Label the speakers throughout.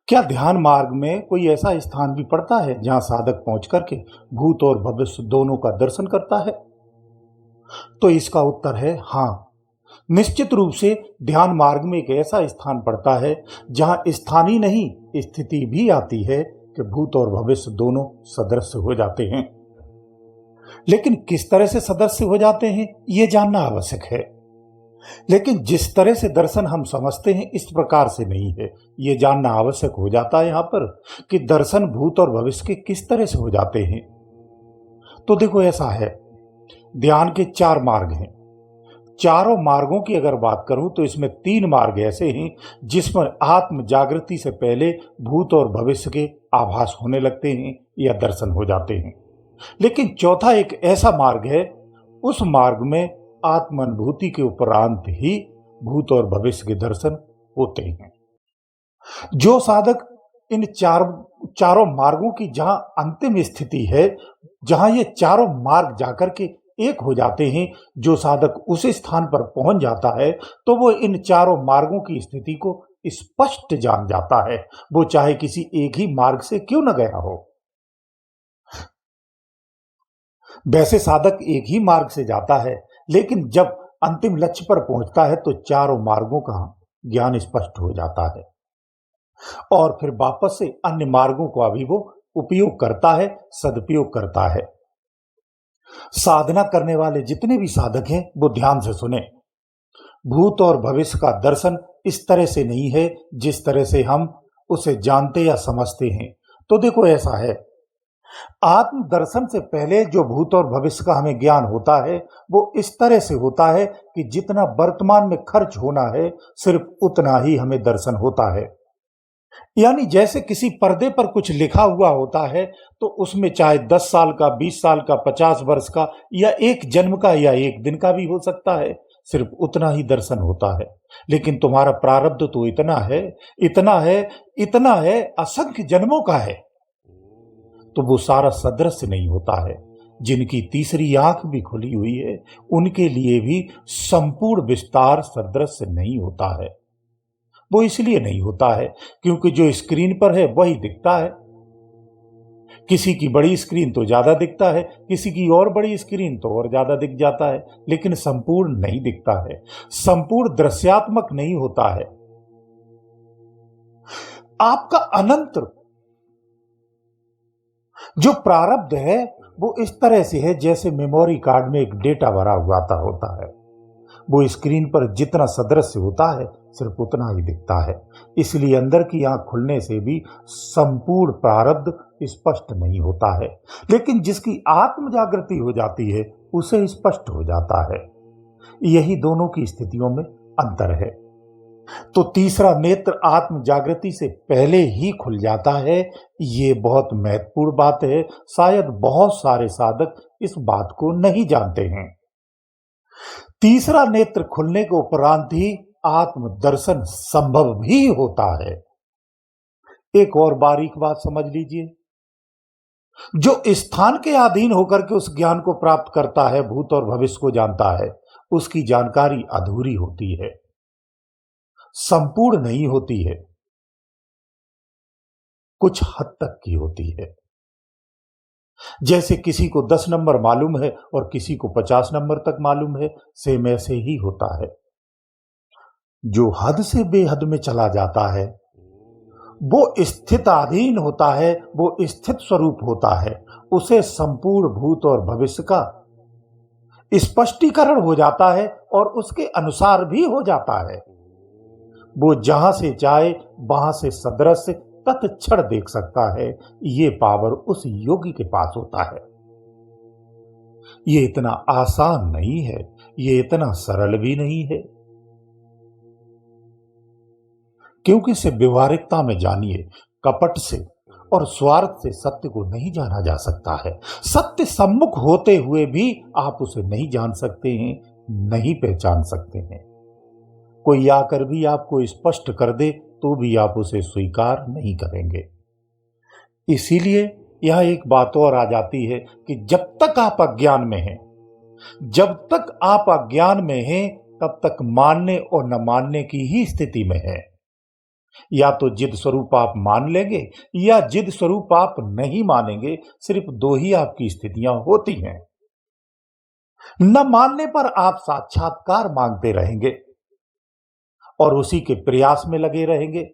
Speaker 1: क्या ध्यान मार्ग में कोई ऐसा स्थान भी पड़ता है जहां साधक पहुंच करके भूत और भविष्य दोनों का दर्शन करता है? तो इसका उत्तर है हाँ। निश्चित रूप से ध्यान मार्ग में एक ऐसा स्थान पड़ता है जहां स्थान ही नहीं, स्थिति भी आती है कि भूत और भविष्य दोनों सदृश हो जाते हैं। लेकिन किस तरह से सदृश हो जाते हैं यह जानना आवश्यक है। लेकिन जिस तरह से दर्शन हम समझते हैं इस प्रकार से नहीं है। यह जानना आवश्यक हो जाता है यहां पर कि दर्शन भूत और भविष्य के किस तरह से हो जाते हैं। तो देखो ऐसा है, ध्यान के 4 मार्ग हैं। चारों मार्गों की अगर बात करूं तो इसमें 3 मार्ग ऐसे हैं जिसमें आत्म जागृति से पहले भूत और भविष्य के आभास होने लगते हैं या दर्शन हो जाते हैं। लेकिन चौथा एक ऐसा मार्ग है, उस मार्ग में आत्म अनुभूति के उपरांत ही भूत और भविष्य के दर्शन होते हैं। जो साधक इन चारों मार्गों की जहां अंतिम स्थिति है, जहां ये चारों मार्ग जाकर के एक हो जाते हैं, जो साधक उस स्थान पर पहुंच जाता है तो वो इन चारों मार्गों की स्थिति को स्पष्ट जान जाता है, वो चाहे किसी एक ही मार्ग से क्यों न गया हो। वैसे साधक एक ही मार्ग से जाता है, लेकिन जब अंतिम लक्ष्य पर पहुंचता है तो चारों मार्गों का ज्ञान स्पष्ट हो जाता है और फिर वापस से अन्य मार्गों का भी वो उपयोग करता है, सदुपयोग करता है। साधना करने वाले जितने भी साधक हैं वो ध्यान से सुने। भूत और भविष्य का दर्शन इस तरह से नहीं है जिस तरह से हम उसे जानते या समझते हैं। तो देखो ऐसा है, आत्म दर्शन से पहले जो भूत और भविष्य का हमें ज्ञान होता है वो इस तरह से होता है कि जितना वर्तमान में खर्च होना है सिर्फ उतना ही हमें दर्शन होता है। यानी जैसे किसी पर्दे पर कुछ लिखा हुआ होता है तो उसमें चाहे 10 साल का, 20 साल का, 50 वर्ष का या एक जन्म का या एक दिन का भी हो सकता है, सिर्फ उतना ही दर्शन होता है। लेकिन तुम्हारा प्रारब्ध तो इतना है, इतना है, इतना है, असंख्य जन्मों का है, तो वो सारा सदृश नहीं होता है। जिनकी तीसरी आंख भी खुली हुई है उनके लिए भी संपूर्ण विस्तार सदृश नहीं होता है। वो इसलिए नहीं होता है क्योंकि जो स्क्रीन पर है वही दिखता है। किसी की बड़ी स्क्रीन तो ज्यादा दिखता है, किसी की और बड़ी स्क्रीन तो और ज्यादा दिख जाता है, लेकिन संपूर्ण नहीं दिखता है, संपूर्ण दृश्यात्मक नहीं होता है। आपका अनंत जो प्रारब्ध है वो इस तरह से है जैसे मेमोरी कार्ड में एक डेटा भरा हुआ होता है। वो स्क्रीन पर जितना सदृश होता है सिर्फ उतना ही दिखता है। इसलिए अंदर की आंख खुलने से भी संपूर्ण प्रारब्ध स्पष्ट नहीं होता है, लेकिन जिसकी आत्म जागृति हो जाती है उसे स्पष्ट हो जाता है। यही दोनों की स्थितियों में अंतर है। तो तीसरा नेत्र आत्म जागृति से पहले ही खुल जाता है। ये बहुत महत्वपूर्ण बात है, शायद बहुत सारे साधक इस बात को नहीं जानते हैं। तीसरा नेत्र खुलने के उपरांत ही आत्म दर्शन संभव भी होता है। एक और बारीक बात समझ लीजिए, जो स्थान के अधीन होकर के उस ज्ञान को प्राप्त करता है, भूत और भविष्य को जानता है, उसकी जानकारी अधूरी होती है, संपूर्ण नहीं होती है, कुछ हद तक की होती है। जैसे किसी को 10 नंबर मालूम है और किसी को 50 नंबर तक मालूम है, सेम ऐसे ही होता है। जो हद से बेहद में चला जाता है वो स्थिताधीन होता है, वो स्थित स्वरूप होता है, उसे संपूर्ण भूत और भविष्य का स्पष्टीकरण हो जाता है और उसके अनुसार भी हो जाता है। वो जहां से चाहे वहां से सदृश तत्क्षण देख सकता है। ये पावर उस योगी के पास होता है। ये इतना आसान नहीं है, ये इतना सरल भी नहीं है, क्योंकि इसे व्यवहारिकता में जानिए। कपट से और स्वार्थ से सत्य को नहीं जाना जा सकता है। सत्य सम्मुख होते हुए भी आप उसे नहीं जान सकते हैं, नहीं पहचान सकते हैं। कोई आकर भी आपको स्पष्ट कर दे तो भी आप उसे स्वीकार नहीं करेंगे। इसीलिए यह एक बात और आ जाती है कि जब तक आप अज्ञान में हैं, जब तक आप अज्ञान में हैं, तब तक मानने और न मानने की ही स्थिति में हैं। या तो जिद स्वरूप आप मान लेंगे या जिद स्वरूप आप नहीं मानेंगे। सिर्फ दो ही आपकी स्थितियां होती हैं। न मानने पर आप साक्षात्कार मांगते रहेंगे और उसी के प्रयास में लगे रहेंगे।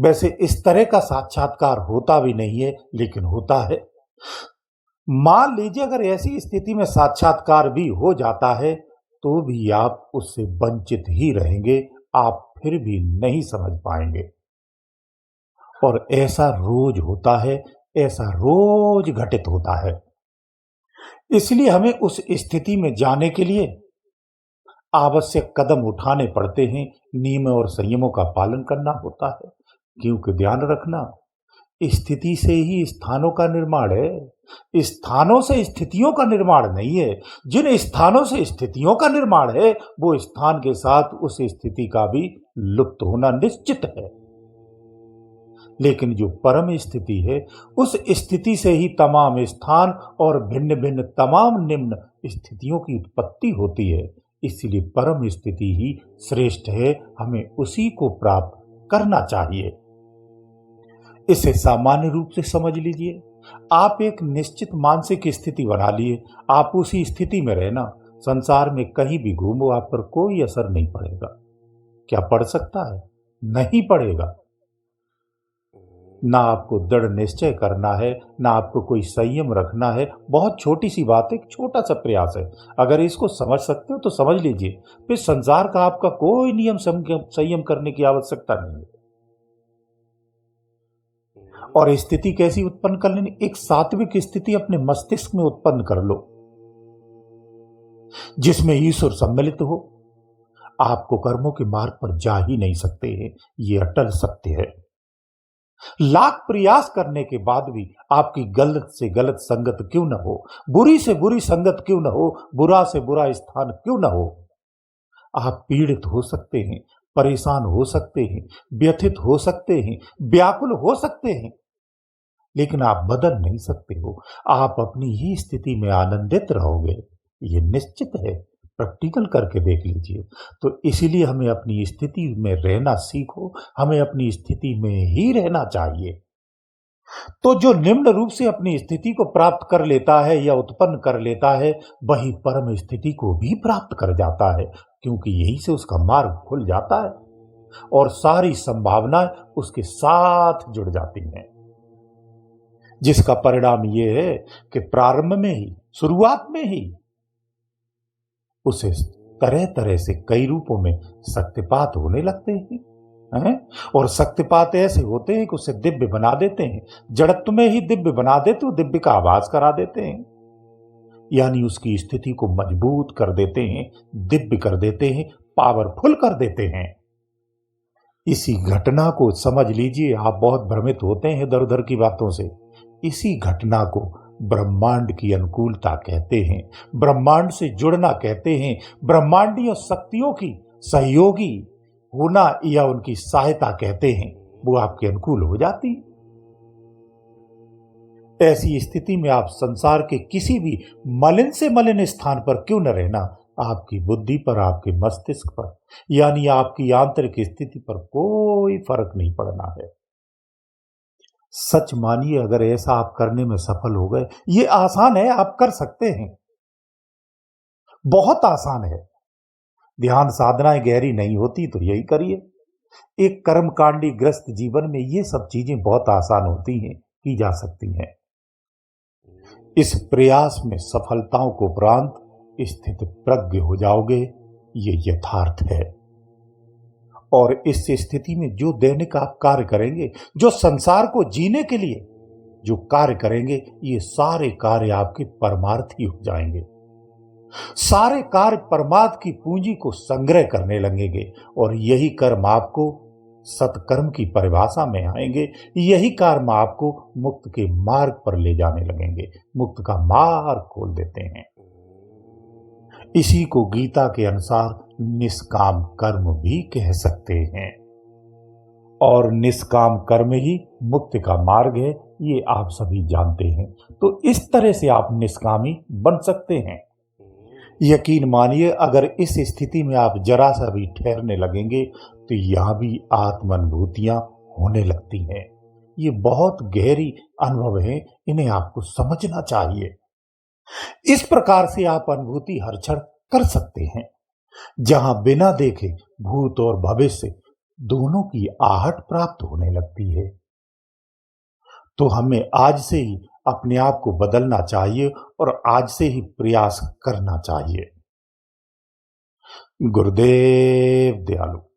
Speaker 1: वैसे इस तरह का साक्षात्कार होता भी नहीं है, लेकिन होता है। मान लीजिए अगर ऐसी स्थिति में साक्षात्कार भी हो जाता है तो भी आप उससे वंचित ही रहेंगे। आप फिर भी नहीं समझ पाएंगे। और ऐसा रोज होता है, ऐसा रोज घटित होता है। इसलिए हमें उस स्थिति में जाने के लिए आवश्यक कदम उठाने पड़ते हैं। नियम और संयमों का पालन करना होता है, क्योंकि ध्यान रखना, स्थिति से ही स्थानों का निर्माण है। स्थानों से स्थितियों का निर्माण नहीं है। जिन स्थानों से स्थितियों का निर्माण है वो स्थान के साथ उस स्थिति का भी लुप्त होना निश्चित है। लेकिन जो परम स्थिति है उस स्थिति से ही तमाम स्थान और भिन्न भिन्न तमाम निम्न स्थितियों की उत्पत्ति होती है। इसलिए परम स्थिति ही श्रेष्ठ है। हमें उसी को प्राप्त करना चाहिए। इसे सामान्य रूप से समझ लीजिए। आप एक निश्चित मानसिक स्थिति बना लिए, आप उसी स्थिति में रहना। संसार में कहीं भी घूमो, आप पर कोई असर नहीं पड़ेगा। क्या पड़ सकता है? नहीं पड़ेगा। ना आपको दृढ़ निश्चय करना है, ना आपको कोई संयम रखना है। बहुत छोटी सी बात है, एक छोटा सा प्रयास है। अगर इसको समझ सकते हो तो समझ लीजिए। फिर संसार का आपका कोई नियम संयम करने की आवश्यकता नहीं है। और स्थिति कैसी उत्पन्न कर लेनी? एक सात्विक स्थिति अपने मस्तिष्क में उत्पन्न कर लो, जिसमें ईश्वर सम्मिलित हो। आपको कर्मों के मार्ग पर जा ही नहीं सकते हैं, ये अटल सत्य है। लाख प्रयास करने के बाद भी आपकी गलत से गलत संगत क्यों न हो, बुरी से बुरी संगत क्यों न हो, बुरा से बुरा स्थान क्यों न हो, आप पीड़ित हो सकते हैं, परेशान हो सकते हैं, व्यथित हो सकते हैं, व्याकुल हो सकते हैं, लेकिन आप बदल नहीं सकते हो। आप अपनी ही स्थिति में आनंदित रहोगे, ये निश्चित है। प्रैक्टिकल करके देख लीजिए। तो इसीलिए हमें अपनी स्थिति में रहना सीखो। हमें अपनी स्थिति में ही रहना चाहिए। तो जो निम्न रूप से अपनी स्थिति को प्राप्त कर लेता है या उत्पन्न कर लेता है, वही परम स्थिति को भी प्राप्त कर जाता है, क्योंकि यहीं से उसका मार्ग खुल जाता है और सारी संभावनाएं उसके साथ जुड़ जाती हैं। जिसका परिणाम यह है कि प्रारंभ में ही, शुरुआत में ही उसे तरह तरह से कई रूपों में शक्तिपात होने लगते हैं। और शक्तिपात ऐसे होते हैं कि उसे दिव्य बना देते हैं। जड़त्व में ही दिव्य बना देते, वो दिव्य का आभास करा देते हैं। यानी उसकी स्थिति को मजबूत कर देते हैं, दिव्य कर देते हैं, पावरफुल कर देते हैं। इसी घटना को समझ लीजिए। आप बहुत भ्रमित होते हैं इधर उधर की बातों से। इसी घटना को ब्रह्मांड की अनुकूलता कहते हैं, ब्रह्मांड से जुड़ना कहते हैं, ब्रह्मांडीय शक्तियों की सहयोगी होना या उनकी सहायता कहते हैं। वो आपके अनुकूल हो जाती। ऐसी स्थिति में आप संसार के किसी भी मलिन से मलिन स्थान पर क्यों न रहना, आपकी बुद्धि पर, आपके मस्तिष्क पर, यानी आपकी आंतरिक स्थिति पर कोई फर्क नहीं पड़ना है। सच मानिए, अगर ऐसा आप करने में सफल हो गए, ये आसान है, आप कर सकते हैं, बहुत आसान है। ध्यान साधनाएं गहरी नहीं होती तो यही करिए। एक कर्मकांडी ग्रस्त जीवन में ये सब चीजें बहुत आसान होती हैं, की जा सकती हैं। इस प्रयास में सफलताओं को उपरांत स्थित प्रज्ञ हो जाओगे, ये यथार्थ है। और इस स्थिति में जो दैनिक आप कार्य करेंगे, जो संसार को जीने के लिए जो कार्य करेंगे, ये सारे कार्य आपके परमार्थी हो जाएंगे। सारे कार्य परमार्थ की पूंजी को संग्रह करने लगेंगे और यही कर्म आपको सत्कर्म की परिभाषा में आएंगे। यही कर्म आपको मुक्त के मार्ग पर ले जाने लगेंगे, मुक्त का मार्ग खोल देते हैं। इसी को गीता के अनुसार निष्काम कर्म भी कह सकते हैं। और निष्काम कर्म ही मुक्ति का मार्ग है, ये आप सभी जानते हैं। तो इस तरह से आप निष्कामी बन सकते हैं। यकीन मानिए, अगर इस स्थिति में आप जरा सा भी ठहरने लगेंगे तो यहां भी आत्म अनुभूतियां होने लगती हैं। ये बहुत गहरी अनुभव है, इन्हें आपको समझना चाहिए। इस प्रकार से आप अनुभूति हर क्षण कर सकते हैं, जहां बिना देखे भूत और भविष्य दोनों की आहट प्राप्त होने लगती है। तो हमें आज से ही अपने आप को बदलना चाहिए और आज से ही प्रयास करना चाहिए। गुरुदेव दयालु।